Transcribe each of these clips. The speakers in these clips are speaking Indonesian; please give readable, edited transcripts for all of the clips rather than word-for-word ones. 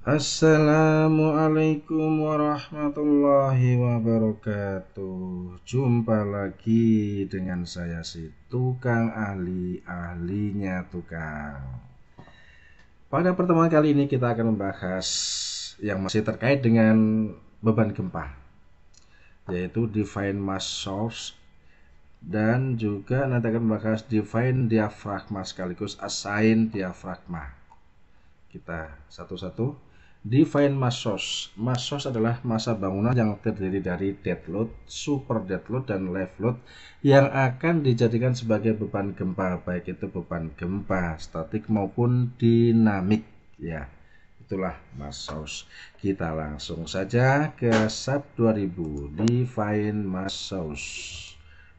Assalamualaikum warahmatullahi wabarakatuh. Jumpa lagi dengan saya si tukang ahlinya tukang. Pada pertemuan kali ini kita akan membahas yang masih terkait dengan beban gempa, yaitu define mass source, dan juga nanti akan membahas define diafragma sekaligus assign diafragma. Kita satu-satu. Define mass source. Mass source adalah massa bangunan yang terdiri dari dead load, super dead load, dan live load yang akan dijadikan sebagai beban gempa, baik itu beban gempa statik maupun dinamik. Ya, itulah mass source. Kita langsung saja ke sub 2000. Define mass source.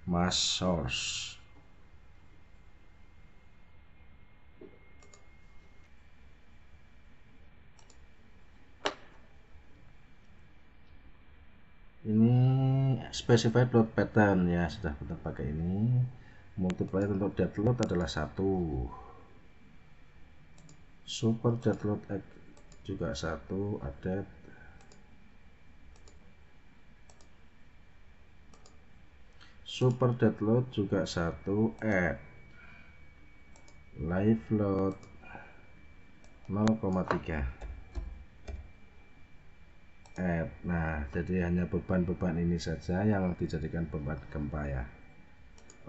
Mass source. Ini specified load pattern ya, sudah kita pakai ini. Multiplier untuk dead load adalah 1, super dead load juga 1, ada super dead load juga 1, add live load 0,3 add. Nah, jadi hanya beban-beban ini saja yang dijadikan beban gempa ya.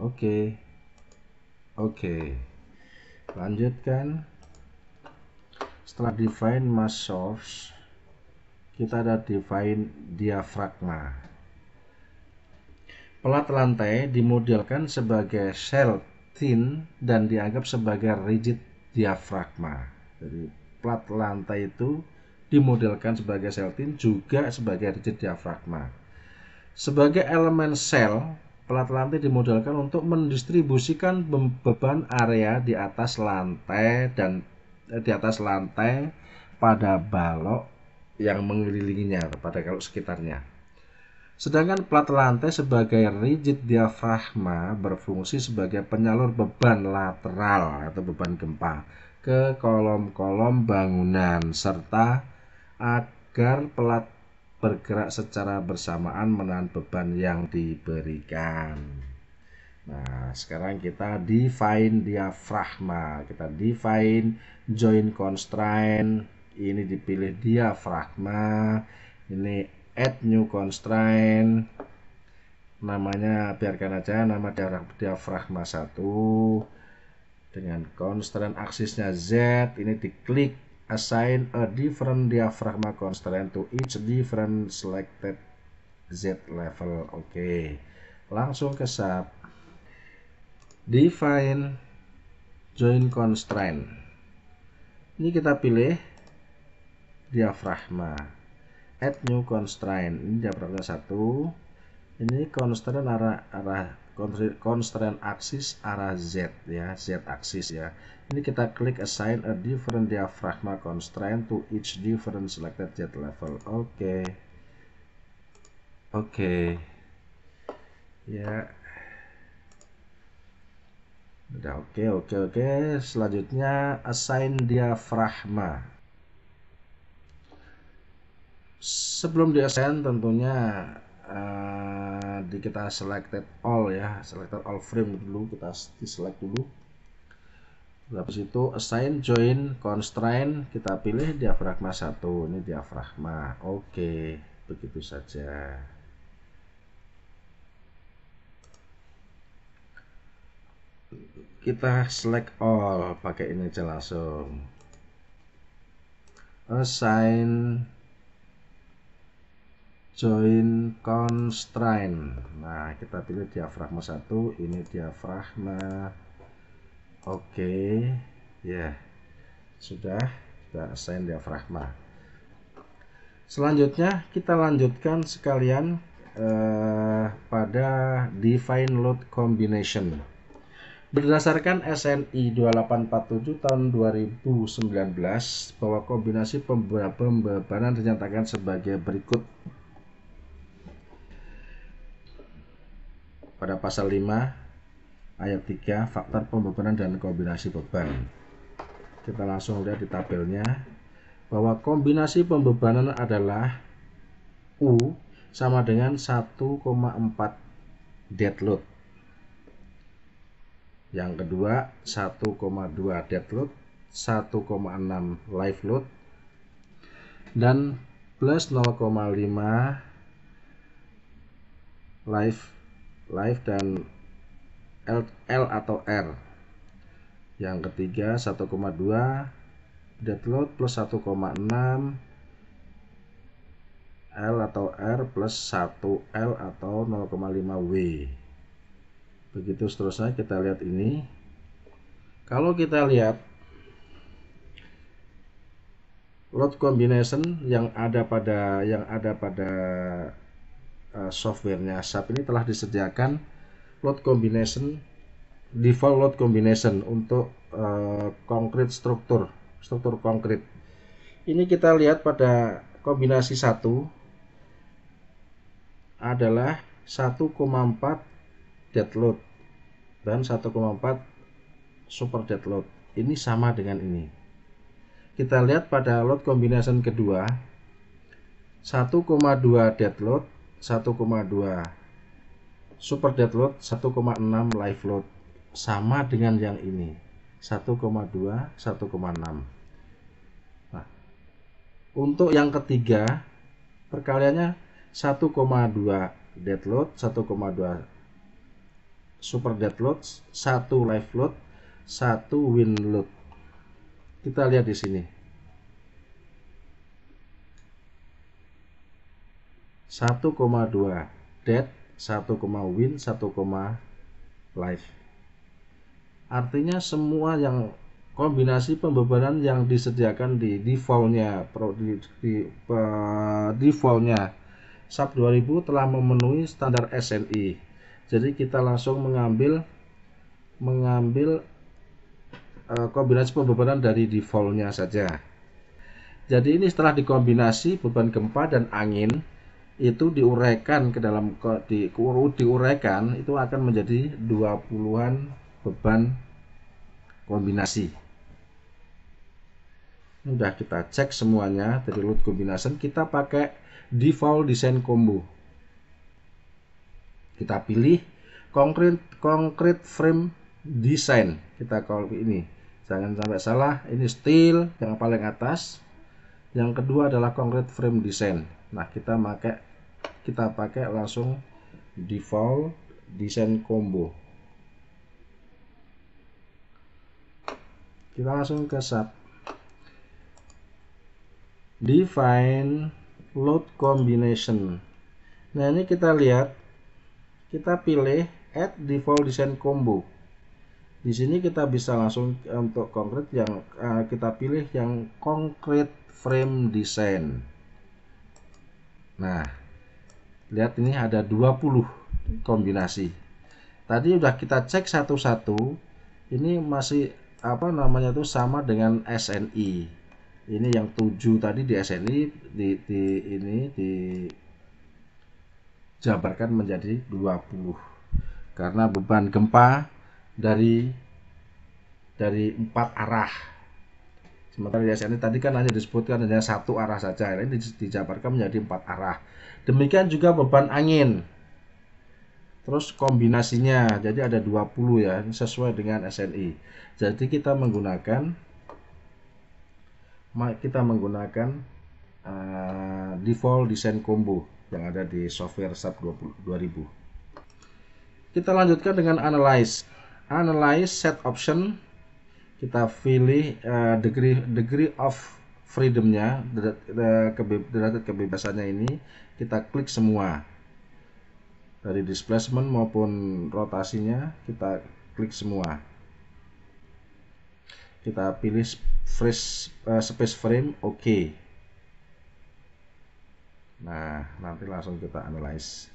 Oke, lanjutkan. Setelah define mass source, kita ada define diafragma. Pelat lantai dimodelkan sebagai shell thin dan dianggap sebagai rigid diafragma. Jadi plat lantai itu dimodelkan sebagai shell thin juga sebagai rigid diafragma. Sebagai elemen sel, pelat lantai dimodelkan untuk mendistribusikan beban area di atas lantai pada balok yang mengelilinginya, pada kalau sekitarnya. Sedangkan plat lantai sebagai rigid diafragma berfungsi sebagai penyalur beban lateral atau beban gempa ke kolom-kolom bangunan serta agar pelat bergerak secara bersamaan menahan beban yang diberikan. Nah, sekarang kita define diafragma. Kita define joint constraint. Ini dipilih diafragma. Ini add new constraint. Namanya biarkan aja nama diafragma 1 dengan constraint aksisnya Z. Ini diklik assign a different diaphragma constraint to each different selected Z level. Oke, langsung ke sub define joint constraint. Ini kita pilih diafragma, add new constraint. Ini diafragma 1. Ini constraint constraint aksis arah Z ya, Z aksis ya. Ini kita klik assign a different diaphragma constraint to each different selected Z level. Oke. Ya. Udah oke. Selanjutnya assign diafragma. Sebelum di assign tentunya kita selected all ya, selected all frame dulu, kita select dulu. Habis itu assign join constraint, kita pilih diafragma 1. Ini diafragma. Oke, begitu saja. Kita select all, pakai ini aja langsung. Assign join constraint. Nah, kita pilih diafragma 1. Ini diafragma. Oke, ya, sudah kita assign diafragma. Selanjutnya kita lanjutkan sekalian pada define load combination. Berdasarkan SNI 2847 tahun 2019 bahwa kombinasi pembebanan dinyatakan sebagai berikut. Pada pasal 5 ayat 3, faktor pembebanan dan kombinasi beban. Kita langsung lihat di tabelnya. bahwa kombinasi pembebanan adalah U sama dengan 1,4 dead load. Yang kedua 1,2 dead load, 1,6 live load, dan plus 0,5 live dan L atau R. Yang ketiga 1,2 dead load plus 1,6 L atau R plus 1 L atau 0,5 W. Begitu seterusnya. Kita lihat ini. Kalau kita lihat load combination yang ada pada softwarenya SAP ini telah disediakan load combination, default load combination untuk konkret struktur konkret. Ini kita lihat pada kombinasi 1 adalah 1,4 dead load dan 1,4 super dead load. Ini sama dengan ini. Kita lihat pada load combination kedua 1,2 dead load, 1,2 super dead load, 1,6 live load, sama dengan yang ini 1,2 1,6. Nah, untuk yang ketiga perkaliannya 1,2 dead load, 1,2 super dead load, 1 live load, 1 win load. Kita lihat di sini 1,2 dead, 1, win, 1, live. Artinya semua yang kombinasi pembebanan yang disediakan di defaultnya defaultnya SAP 2000 telah memenuhi standar SNI. Jadi kita langsung mengambil kombinasi pembebanan dari defaultnya saja. Jadi ini setelah dikombinasi beban gempa dan angin itu diuraikan ke dalam diuraikan itu akan menjadi 20-an beban kombinasi. Sudah kita cek semuanya dari load combination. Kita pakai default design combo. Kita pilih concrete frame design. Kita kalau ini jangan sampai salah, ini steel yang paling atas, yang kedua adalah concrete frame design. Nah, kita pakai langsung default design combo. Kita langsung ke SAP, define load combination. Nah, ini kita lihat, kita pilih add default design combo. Di sini kita bisa langsung untuk konkret yang kita pilih yang concrete frame design. Nah, lihat ini ada 20 kombinasi. Tadi udah kita cek satu-satu. Ini masih sama dengan SNI. Ini yang 7 tadi di SNI dijabarkan menjadi 20 karena beban gempa dari 4 arah. Sementara di SNI tadi kan hanya disebutkan hanya 1 arah saja. Ini dijabarkan menjadi 4 arah. Demikian juga beban angin. Terus kombinasinya jadi ada 20 ya, sesuai dengan SNI. Jadi kita menggunakan default design combo yang ada di software SAP 2000. Kita lanjutkan dengan analyze set option. Kita pilih degree of freedomnya, derajat kebebasannya ini. Kita klik semua dari displacement maupun rotasinya, kita klik semua. Kita pilih space frame, oke. Nah, nanti langsung kita analyze.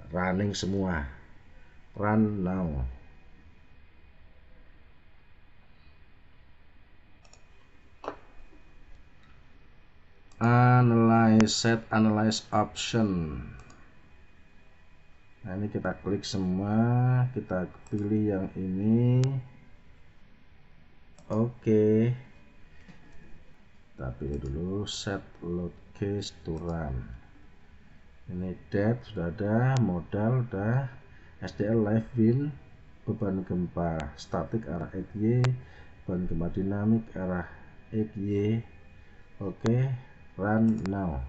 Running semua. Run now. Set analyze option. Nah, ini kita klik semua, kita pilih yang ini. Oke. Kita pilih dulu set load case to run. Ini date sudah ada, modal udah, SDL live win, beban gempa statik arah XY, beban gempa dinamik arah XY. Oke, run now.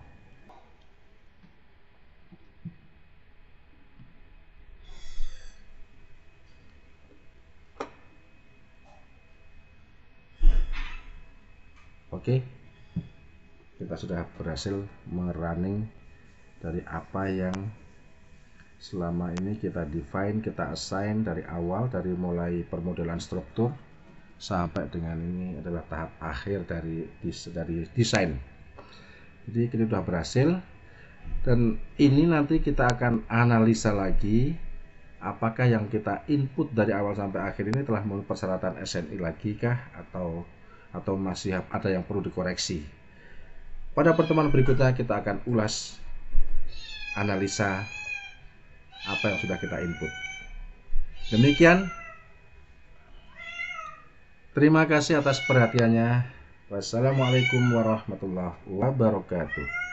Oke, kita sudah berhasil merunning dari apa yang selama ini kita define, kita assign dari awal, dari mulai permodelan struktur sampai dengan ini adalah tahap akhir dari desain. Jadi kita sudah berhasil, dan ini nanti kita akan analisa lagi apakah yang kita input dari awal sampai akhir ini telah memenuhi persyaratan SNI lagi kah, atau masih ada yang perlu dikoreksi. Pada pertemuan berikutnya kita akan ulas analisa apa yang sudah kita input. Demikian, terima kasih atas perhatiannya. Wassalamualaikum warahmatullahi wabarakatuh.